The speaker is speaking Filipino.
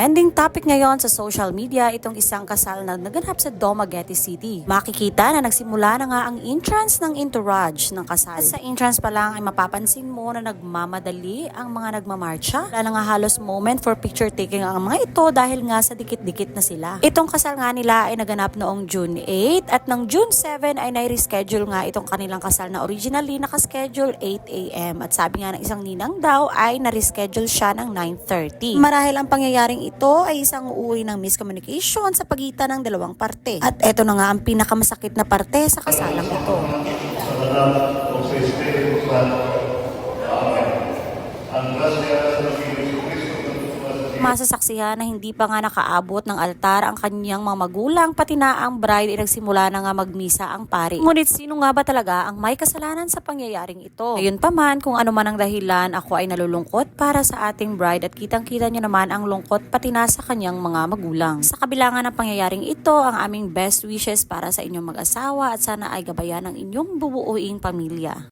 Trending topic ngayon sa social media itong isang kasal na naganap sa Dumaguete City. Makikita na nagsimula na nga ang entrance ng entourage ng kasal. At sa entrance pa lang ay mapapansin mo na nagmamadali ang mga nagmamarcha. Wala na nga halos moment for picture taking ang mga ito dahil nga sa dikit-dikit na sila. Itong kasal nga nila ay naganap noong June 8 at ng June 7 ay nai-reschedule nga itong kanilang kasal na originally nakaschedule 8 AM. At sabi nga ng isang ninang daw ay na-reschedule siya ng 9:30. Marahil ang pangyayaring ito ay isang uuwi ng miscommunication sa pagitan ng dalawang parte. At eto na nga ang pinakamasakit na parte sa kasalang ito. Masasaksihan na hindi pa nga nakaabot ng altar ang kanyang mga magulang pati na ang bride ay nagsimula na nga magmisa ang pari. Ngunit sino nga ba talaga ang may kasalanan sa pangyayaring ito? Ayun pa man kung ano man ang dahilan, ako ay nalulungkot para sa ating bride at kitang-kita nyo naman ang lungkot pati na sa kanyang mga magulang. Sa kabilangan ng pangyayaring ito, ang aming best wishes para sa inyong mag-asawa at sana ay gabayan ng inyong bubuuing pamilya.